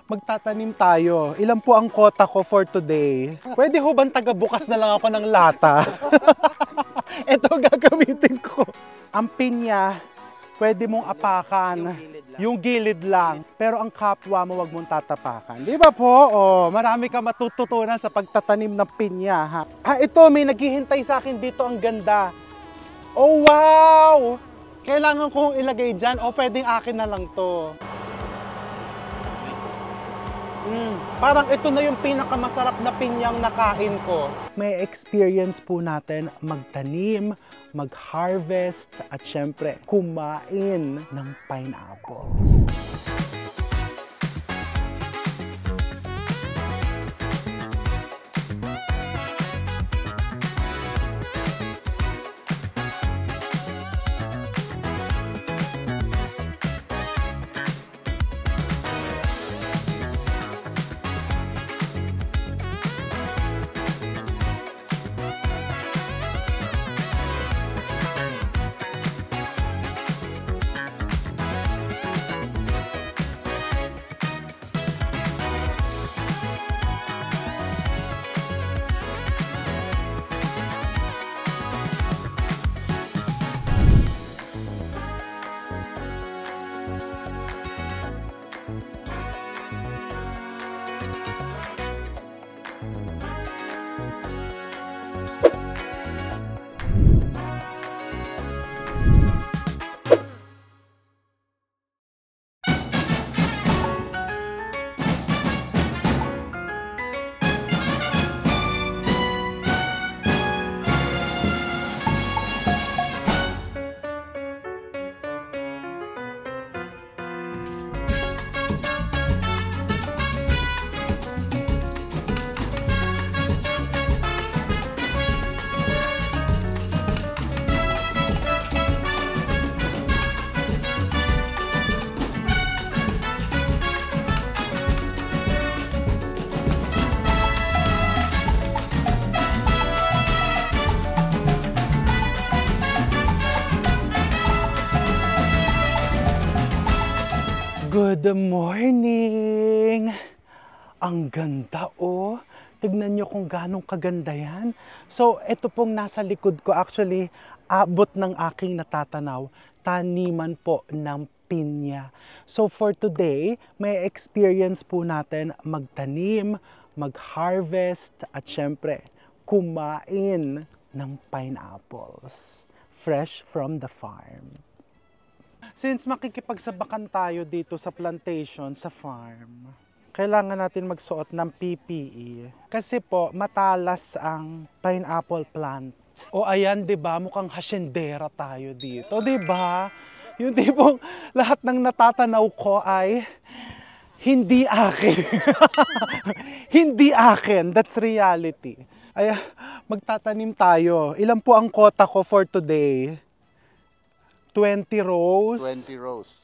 Magtatanim tayo. Ilan po ang quota ko for today? Pwede ho bang taga-bukas na lang ako ng lata? Ito gagamitin ko. Ang pinya, pwede mong apakan. Yung gilid lang. Pero ang kapwa mo wag mong tatapakan. Di ba po? Oh, marami ka matututunan sa pagtatanim ng pinya. Ha? Ito, may naghihintay sa akin dito. Ang ganda. Oh, wow! Kailangan kong ilagay dyan o pwedeng akin na lang to. Parang ito na yung pinakamasarap na pinyang nakain ko. May experience po natin magtanim, mag-harvest, at syempre, kumain ng pineapples. Good morning! Ang ganda oh! Tignan nyo kung ganong kaganda yan. So, ito pong nasa likod ko actually, abot ng aking natatanaw, taniman po ng pinya. So, for today, may experience po natin magtanim, mag-harvest, at syempre, kumain ng pineapples. Fresh from the farm. Since makikipagsabakan tayo dito sa plantation, sa farm, kailangan natin magsuot ng PPE. Kasi po, matalas ang pineapple plant. O ayan, 'di ba? Mukhang hasyendera tayo dito, 'di ba? Yung tipong lahat ng natatanaw ko ay hindi akin. Hindi akin. That's reality. Ay, magtatanim tayo. Ilan po ang quota ko for today? 20 rows. 20 rows.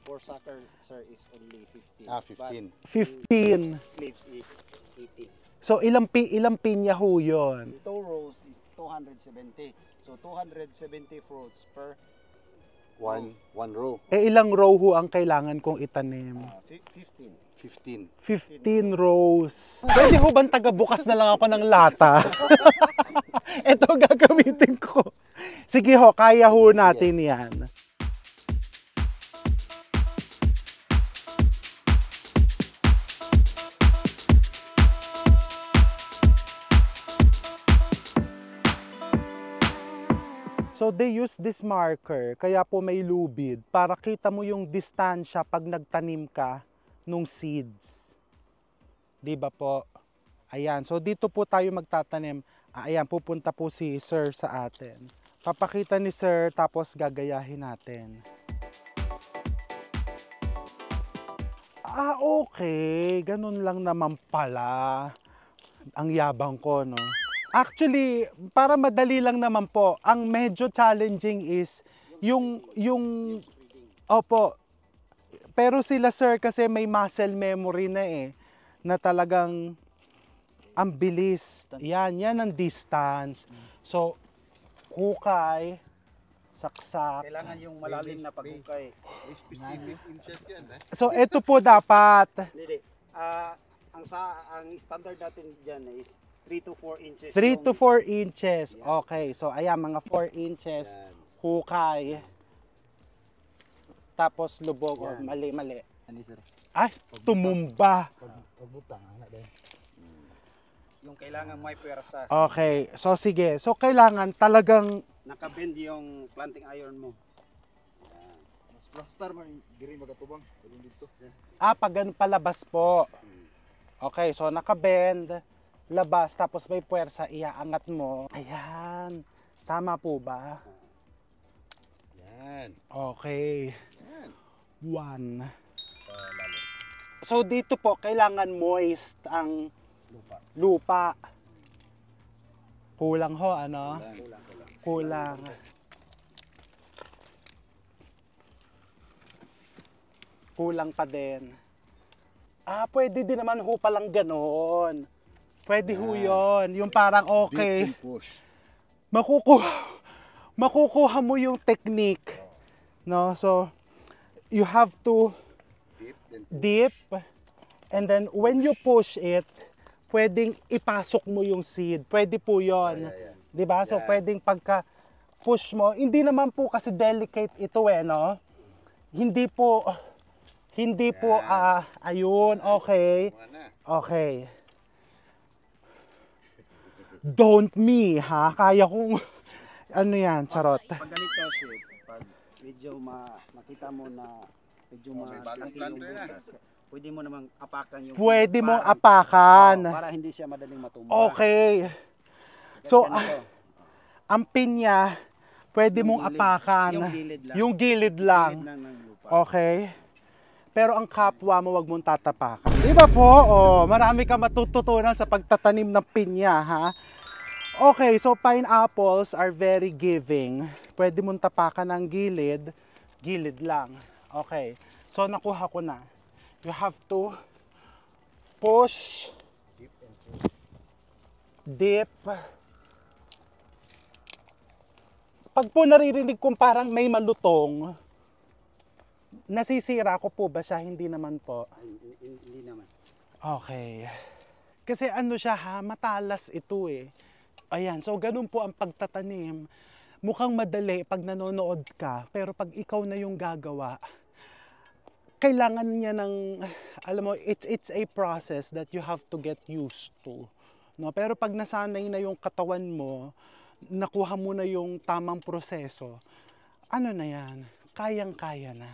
For sucker, sir, is only 15. 15. 15. Slaves is 18. So, ilang pinya ho yun? 2 rows is 270. So, 270 fruits per One row. Ilang row ho ang kailangan kong itanim? 15. 15 rows. Pwede ho bang taga-bukas na lang ako ng lata? Ito gagamitin ko. Sige ho, kaya ho natin yan. So they use this marker, kaya po may lubid, para kita mo yung distansya pag nagtanim ka nung seeds. Di ba po? Ayan, so dito po tayo magtatanim. Ayan, pupunta po si Sir sa atin. Papakita ni Sir, tapos gagayahin natin. Okay. Ganun lang naman pala. Ang yabang ko, no? Actually, para madali lang naman po, ang medyo challenging is yung opo. Pero sila Sir kasi may muscle memory na na talagang ang bilis. Yan ang distance. So, hukay, Saksak. Kailangan yung malalim na paghukay. May specific inches yan, eh. So, ito po dapat. Hindi. Ang standard natin dyan is 3 to 4 inches. 3 to 4 inches. Yes. Okay. So, ayan, mga 4 inches. Yan. Hukay. Tapos lubog. O, Yan. mali. Ano sir? Ay, tumumba. Pagbutang, anak din. Yung kailangan may pwersa. Okay. So, sige. So, kailangan talagang Nakabend yung planting iron mo. Mas plastar man, diri magatubang. Sulong dito. pag ganun palabas po. Okay, so nakabend, labas, tapos may puwersa, iaangat mo. Ayan. Tama po ba? Yan. Okay. Yan. 1. Lalo. So dito po, kailangan moist ang Lupa. lupa. Kulang ho, ano? Kulang. Kulang. Kulang pa din. Pwede din naman ho palang ganoon. Pwede ho yun. Yung parang okay. Dip and push. Makukuha mo yung technique. No? So, you have to Dip and dip. And then, when you push it, pwedeng ipasok mo yung seed. Pwede po yun. Yeah. 'Di ba? So, Yeah. pwedeng pagka-push mo, hindi naman po kasi delicate ito no? Hindi po, ayun, okay. mga na. Okay. Don't me, ha? Kaya kong, ano yan, charot. Pag ganito sir, pag medyo makita mo na medyo may bagong malaki yung planter na. butas, pwede mo namang apakan yung Pwede mong parang- apakan. para hindi siya madaling matumba. Okay. So, Ganito. ang pinya, pwede Yung mong gilid. apakan. Yung gilid lang. Yung gilid lang. Gilid lang ng lupa. Okay. Pero ang kapwa mo, wag mong tatapakan. Di ba po? Marami ka matututunan sa pagtatanim ng pinya, ha? Okay, so pineapples are very giving. Pwede mong tapakan ng gilid. Gilid lang. Okay. So, nakuha ko na. You have to push, dip. Pag po naririnig kong parang may malutong, nasisira ko po ba siya? Hindi naman po. Hindi naman. Okay. Kasi ano siya ha, matalas ito eh. Ayan, so ganun po ang pagtatanim. Mukhang madali pag nanonood ka, pero pag ikaw na yung gagawa, kailangan niya ng, alam mo, it's a process that you have to get used to. No? Pero pag nasanay na yung katawan mo, nakuha mo na yung tamang proseso, ano na yan, kayang-kaya na.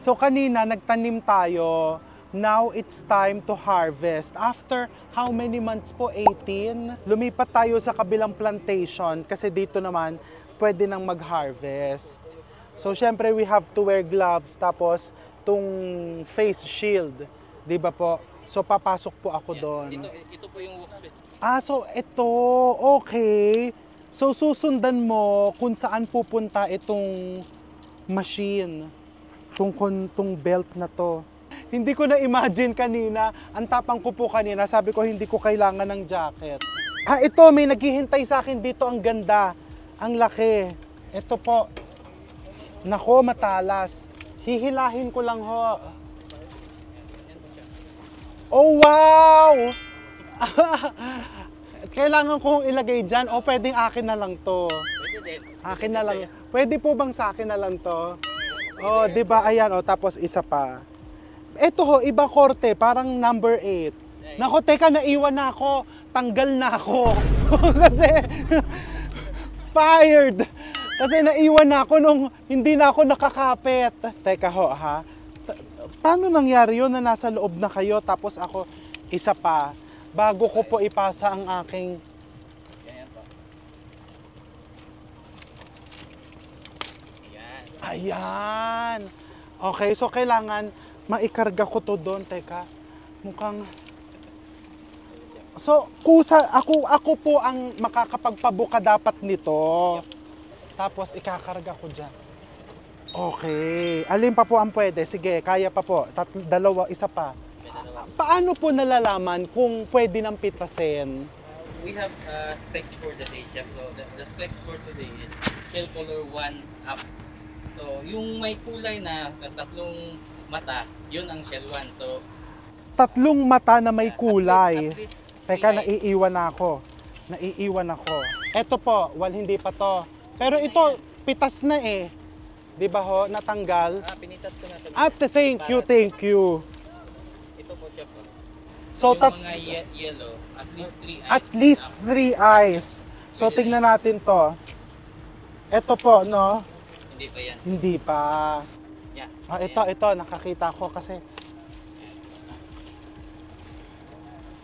So kanina nagtanim tayo, now it's time to harvest. After how many months po? 18? Lumipat tayo sa kabilang plantation kasi dito naman pwede nang mag-harvest. So syempre we have to wear gloves tapos tung face shield, 'di ba po? So papasok po ako doon. Ito po yung workspace. So ito, okay. So susundan mo kung saan pupunta itong machine. Tong belt na to. Hindi ko na-imagine kanina, ang tapang ko po kanina, sabi ko hindi ko kailangan ng jacket. Ito, may naghihintay sa akin dito, ang ganda. Ang laki. Ito po. Nako, matalas. Hihilahin ko lang ho. Oh, wow! Kailangan kong ilagay dyan o pwedeng akin na lang to? Pwede din. Akin na lang. Pwede po bang sa akin na lang to? Oh, 'di ba? Ayan, oh, tapos isa pa. Ito ho, iba korte, parang number 8. Nako, teka, naiwan na ako. Tanggal na ako. Kasi fired. Kasi naiwan na ako nung hindi na ako nakakapit. Teka ho, ha? Paano nangyari yun na nasa loob na kayo tapos ako isa pa bago ko po ipasa ang aking Ganyan po. Yan. ayan. Okay, so kailangan maikarga ko to doon. Teka, mukhang... So, ako po ang makakapagpabuka dapat nito. Tapos ikakarga ko dyan. Okay. Alin pa po ang pwede? Sige, kaya pa po. Dalawa, isa pa. Paano po nalalaman kung pwede nang pitasin? We have specs for the day, chef. So the specs for today is shell color 1 up. So yung may kulay na tatlong mata, yun ang shell 1. So Tatlong mata na may kulay. at least Teka, three eyes. naiiwan na ako. Naiiwan ako. Eto po, hindi pa to. Pero ito, pitas na eh. Di ba ho? Natanggal. Pinitas ko na ito. Thank you. Ito po, chef. So, Yung mga yellow, at least 3 eyes. at least up. 3 eyes. So, tingnan natin to. Ito po, no? Hindi pa yan. Hindi pa. Yeah. Ito, nakakita ko kasi.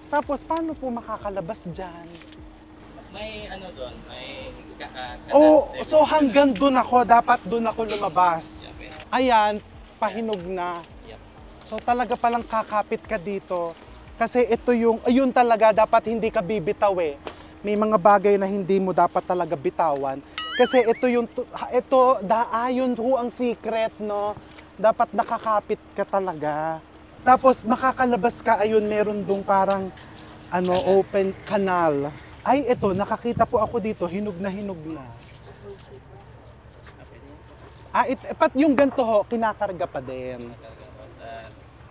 Tapos, paano po makakalabas dyan? May ano doon, may Oh, so hanggang doon ako, dapat doon ako lumabas. Yeah, okay. Ayan, pahinog na. Yep. So talaga palang kakapit ka dito. Kasi ito yung, ayun talaga, dapat hindi ka bibitaw eh. May mga bagay na hindi mo dapat talaga bitawan. Kasi ito yung, ayun ho ang secret, no? Dapat nakakapit ka talaga. Tapos makakalabas ka, ayun, meron dong parang, open canal. Ay, ito, nakakita po ako dito, hinog na hinog na. Pat yung ganito ho, kinakarga pa din.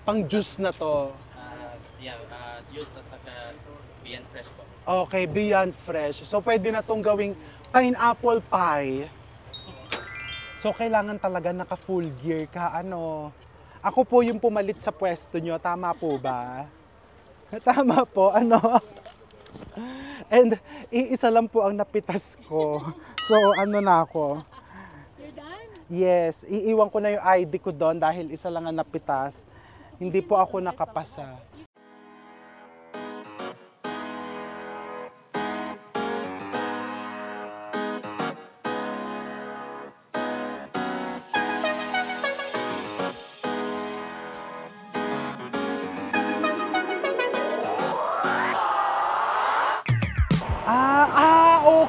Pang juice na to. Juice at saka Beyond Fresh po. Okay, Beyond Fresh. So, pwede na tong gawing pineapple pie. So, kailangan talaga naka full gear ka, Ako po yung pumalit sa pwesto nyo, tama po ba? Tama po, And iisa lang po ang napitas ko. So, na ako. You're done? Yes, iiwan ko na yung ID ko doon dahil isa lang ang napitas. Hindi po ako nakapasa.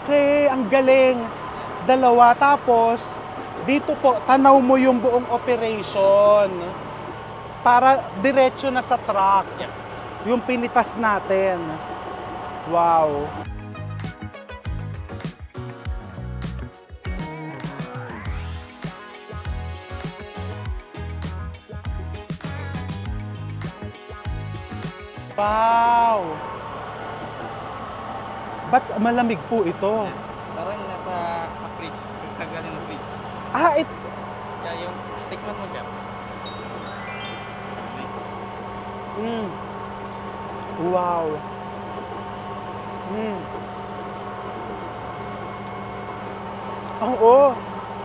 Okay, ang galing. Dalawa, tapos dito po, tanaw mo yung buong operation para diretso na sa truck yung pinitas natin. Wow. Wow. Ba't malamig po ito? Parang nasa sa fridge, kagaling ng fridge. Kaya yung tikman mo siya. Wow. Oo.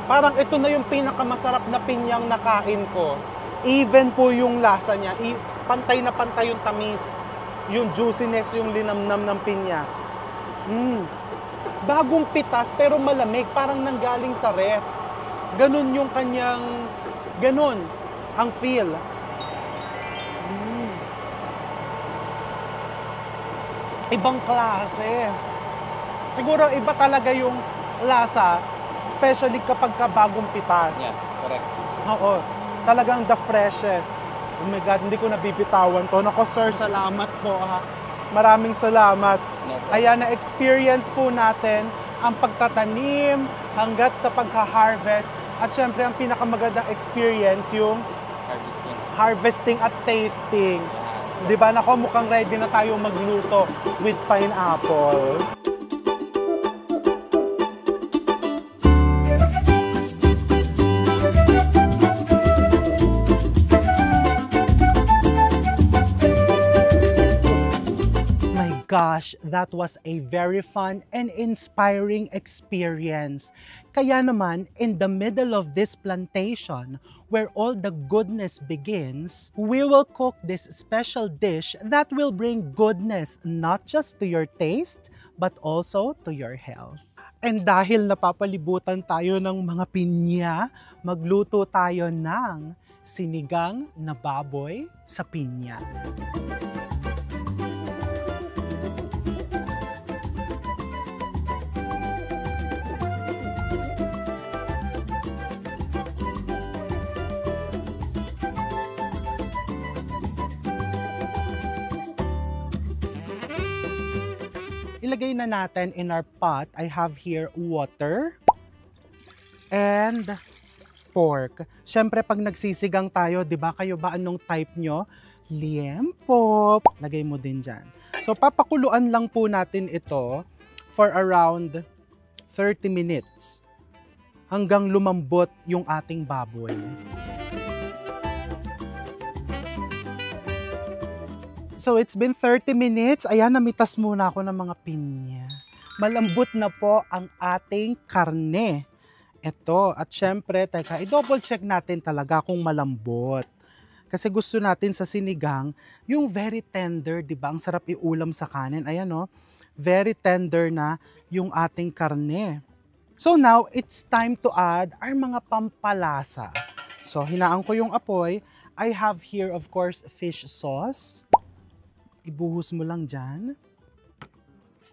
Parang ito na yung pinakamasarap na pinyang nakain ko. Even po yung lasa niya, pantay na pantay yung tamis, yung juiciness, yung linamnam ng pinya. Bagong pitas pero malamig, parang nanggaling sa ref. Ganon yung kanyang, ganon ang feel. Ibang klase. Siguro iba talaga yung lasa, especially kapag bagong pitas. Yeah, correct. Oo, talagang the freshest. Oh my God, hindi ko nabibitawan to. Nako sir, salamat po ha. Maraming salamat. No problem. Ayan, na-experience po natin ang pagtatanim hanggat sa pagha-harvest. At syempre, ang pinakamagandang experience yung Harvesting. harvesting at tasting. Di ba? Nako, mukhang ready na tayo magluto with pineapples. Gosh, that was a very fun and inspiring experience. Kaya naman, in the middle of this plantation, where all the goodness begins, we will cook this special dish that will bring goodness not just to your taste, but also to your health. And dahil napapalibutan tayo ng mga pinya, magluto tayo ng sinigang na baboy sa pinya. Ilagay na natin in our pot. I have here water and pork. Siyempre, pag nagsisigang tayo, di ba, kayo ba anong type nyo? Liempo. Lagay mo din dyan. So, papakuluan lang po natin ito for around 30 minutes hanggang lumambot yung ating baboy. So, it's been 30 minutes. Ayan, namitas muna ako ng mga pinya. Malambot na po ang ating karne. Ito. At syempre, teka, i-double check natin talaga kung malambot. Kasi gusto natin sa sinigang, yung very tender, di ba? Ang sarap iulam sa kanin. Ayan, no? Very tender na yung ating karne. So now, it's time to add our mga pampalasa. So, hinaan ko yung apoy. I have here, of course, fish sauce. Ibuhos mo lang dyan.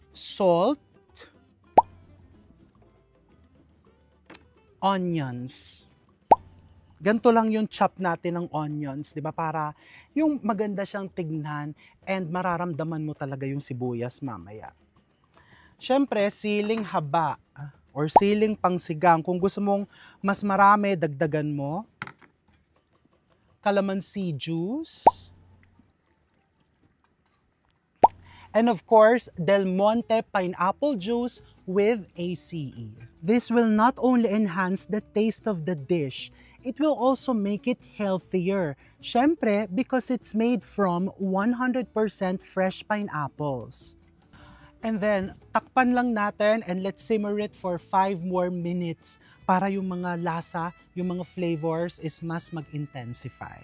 Salt. Onions. Ganito lang yung chop natin ng onions, di ba? Para yung maganda siyang tignan and mararamdaman mo talaga yung sibuyas mamaya. Siyempre, siling haba or siling pangsigang. Kung gusto mong mas marami, dagdagan mo. Calamansi juice. And of course, Del Monte pineapple juice with ACE. This will not only enhance the taste of the dish, it will also make it healthier. Syempre, because it's made from 100% fresh pineapples. And then, takpan lang natin and let's simmer it for 5 more minutes para yung mga lasa, yung mga flavors is mas mag-intensify.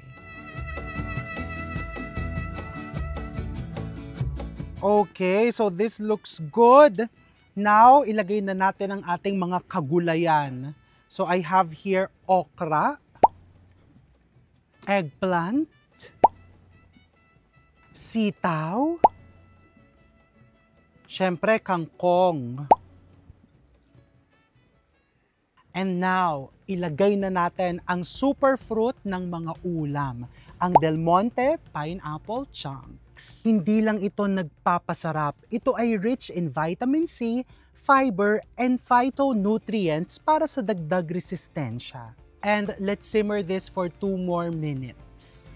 Okay, so this looks good. Now, ilagay na natin ang ating mga kagulayan. So I have here okra, eggplant, sitaw, syempre kangkong. And now, ilagay na natin ang superfruit ng mga ulam, ang Del Monte Pineapple Chunks. Hindi lang ito nagpapasarap, ito ay rich in vitamin C, fiber, and phytonutrients para sa dagdag resistensya. And let's simmer this for 2 more minutes.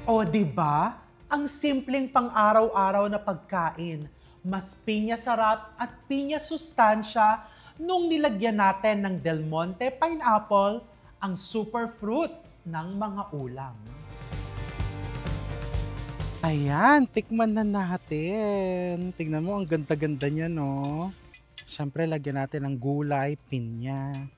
O, diba? Ang simpleng pang-araw-araw na pagkain. Mas pinya sarap at pinya sustansya nung nilagyan natin ng Del Monte Pineapple, ang superfruit ng mga ulam. Ayan, tikman na natin. Tingnan mo, ang ganda-ganda niya, no? Siyempre, lagyan natin ng gulay, pinya.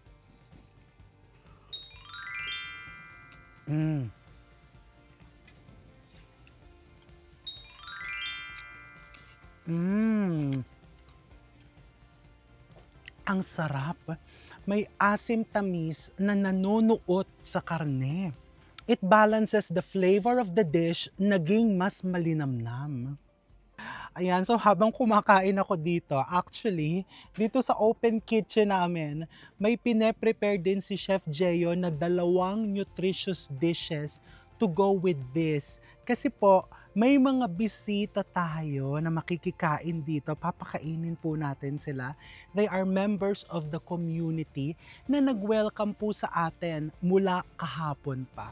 Ang sarap. May asim-tamis na nanunuot sa karne. It balances the flavor of the dish, naging mas malinamnam. Ayan, so habang kumakain ako dito, actually, dito sa open kitchen namin, may pine-prepare din si Chef Geo na 2 nutritious dishes to go with this. Kasi po, may mga bisita tayo na makikikain dito. Papakainin po natin sila. They are members of the community na nag-welcome po sa atin mula kahapon pa.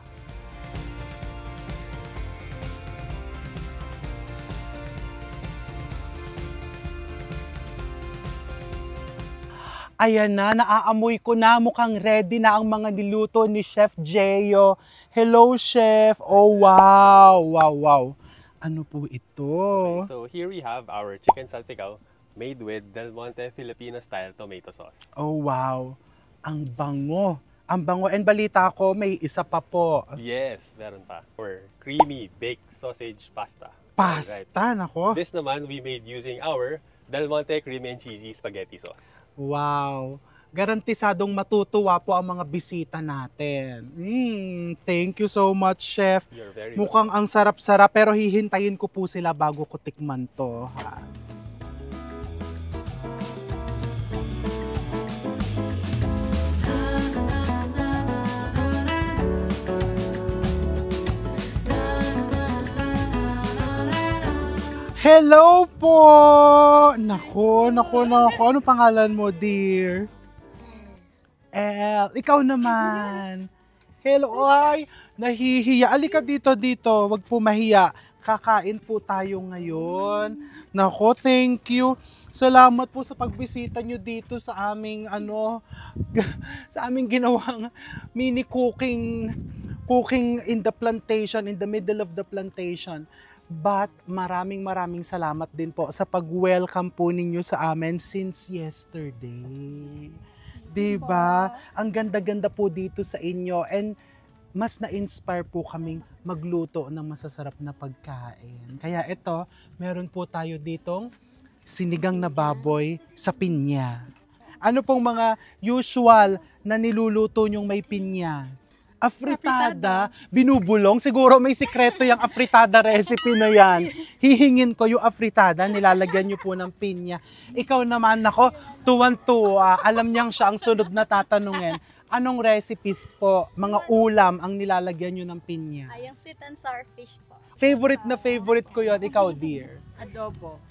Ayan na, naaamoy ko na. Mukhang ready na ang mga niluto ni Chef Jeyo. Hello, Chef. Oh, wow. Wow, wow. Ano po ito? Okay, so here we have our chicken salpicao made with Del Monte Filipino-style tomato sauce. Oh, wow. Ang bango. Ang bango. And balita ko, may isa pa po. Yes, meron pa. Or creamy baked sausage pasta. Pasta, nako. This naman we made using our Del Monte creamy and cheesy spaghetti sauce. Wow. Garantisadong matutuwa po ang mga bisita natin. Thank you so much, Chef. You're very Mukhang ang sarap-sarap pero hihintayin ko po sila bago ko tikman to. Ha? Hello po! Nako. Ano pangalan mo, dear? Ikaw naman. Hello, ay, nahihiya. Alika dito. Wag po mahiya. Kakain po tayo ngayon. Nako, thank you. Salamat po sa pagbisita nyo dito sa aming, sa aming ginawang mini cooking in the plantation, in the middle of the plantation. But maraming salamat din po sa pag-welcome po ninyo sa amin since yesterday. Diba? Ang ganda-ganda po dito sa inyo and mas na-inspire po kaming magluto ng masasarap na pagkain. Kaya ito, meron po tayo ditong sinigang na baboy sa pinya. Ano pong mga usual na niluluto nyong may pinya? Afritada, binubulong. Siguro may sikreto yung afritada recipe na yan. Hihingin ko yung afritada, nilalagyan nyo po ng pinya. Ikaw naman, nako, tuwan-tuwa. Alam niyang siya ang sunod na tatanungin. Anong recipes po, mga ulam ang nilalagyan nyo ng pinya? Yung sweet and sour fish po. Favorite ko yon. Ikaw, dear?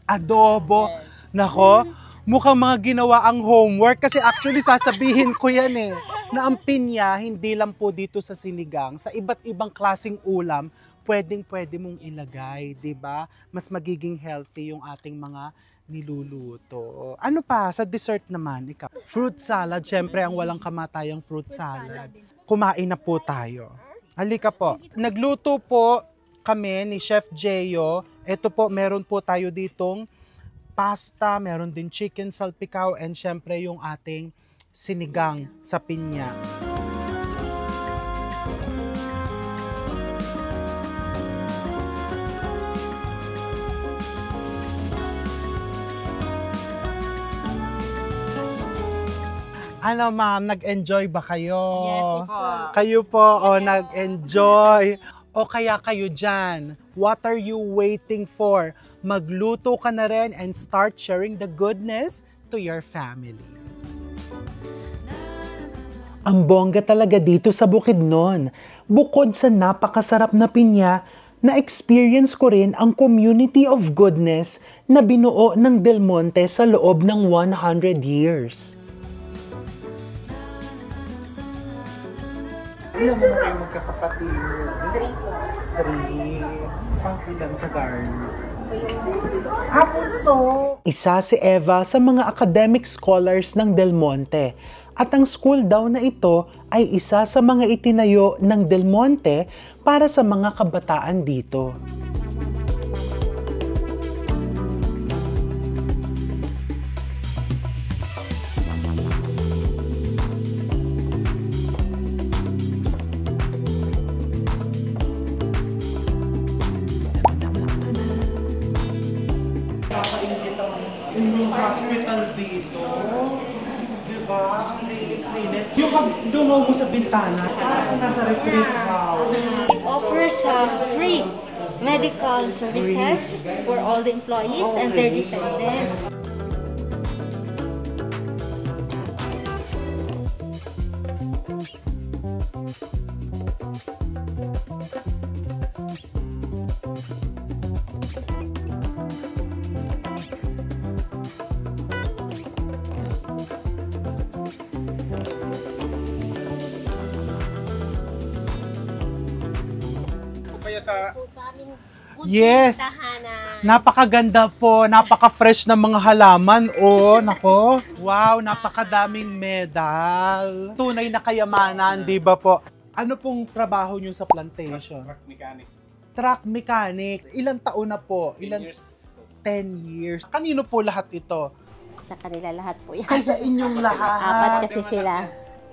Adobo. Yes. Nako, mukhang mga ginawa ang homework kasi actually sasabihin ko yan na ang pinya hindi lang po dito sa sinigang, sa iba't ibang klaseng ulam, pwede mong ilagay, 'di ba? Mas magiging healthy yung ating mga niluluto. Ano pa sa dessert naman ikaw? Fruit salad, syempre ang walang kamatayang fruit salad. Kumain na po tayo. Halika po. Nagluto po kami ni Chef Jeyo. Ito po, meron po tayo ditong pasta, meron din chicken salpicao, and syempre yung ating sinigang sa pinya. Ano ma'am, nag-enjoy ba kayo? Yes po. Kayo po, nag-enjoy. O kaya kayo dyan, what are you waiting for? Magluto ka na rin and start sharing the goodness to your family. Ang bongga talaga dito sa Bukidnon. Bukod sa napakasarap na pinya, na-experience ko rin ang community of goodness na binuo ng Del Monte sa loob ng 100 years. Ilan mo kayo magkakapatid? 3 po. 3. Pang-ilang tagal? Apunso! Isa si Eva sa mga academic scholars ng Del Monte. At ang school daw na ito ay isa sa mga itinayo ng Del Monte para sa mga kabataan dito. Yung hospital dito, di ba? Ang linis-linis. Yung pag dumaw mo sa bintana, parang nasa retreat house. It offers free medical services for all the employees and their dependents. Yes! Tahanan. Napakaganda po, napaka-fresh ng mga halaman. Oh, nako. Wow, napakadaming medal. Tunay na kayamanan, di ba po? Ano pong trabaho nyo sa plantation? Truck mechanic. Truck mechanic. Ilang taon na po? 10 years. Kanino po lahat ito? Sa kanila lahat po yan. Ay, sa inyong lahat. Apat kasi sila.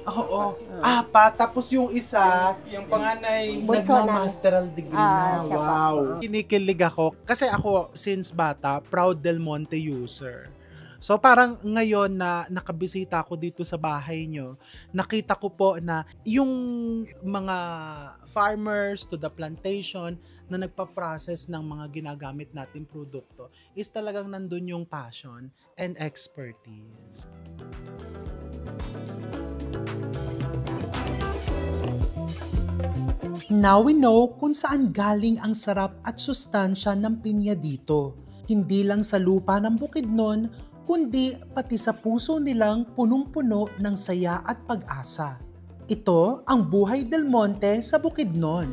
Oo. Apat. Tapos yung isa, Yung panganay, Bunso na. nagma-masteral degree na. Siya pa. Wow. Kinikilig ako. Kasi ako, since bata, proud Del Monte user. So parang ngayon na nakabisita ako dito sa bahay nyo, nakita ko po na yung mga farmers to the plantation na nagpa-process ng mga ginagamit nating produkto is talagang nandun yung passion and expertise. Now we know kung saan galing ang sarap at sustansya ng pinya dito. Hindi lang sa lupa ng Bukidnon, kundi pati sa puso nilang punong-puno ng saya at pag-asa. Ito ang Buhay Del Monte sa Bukidnon.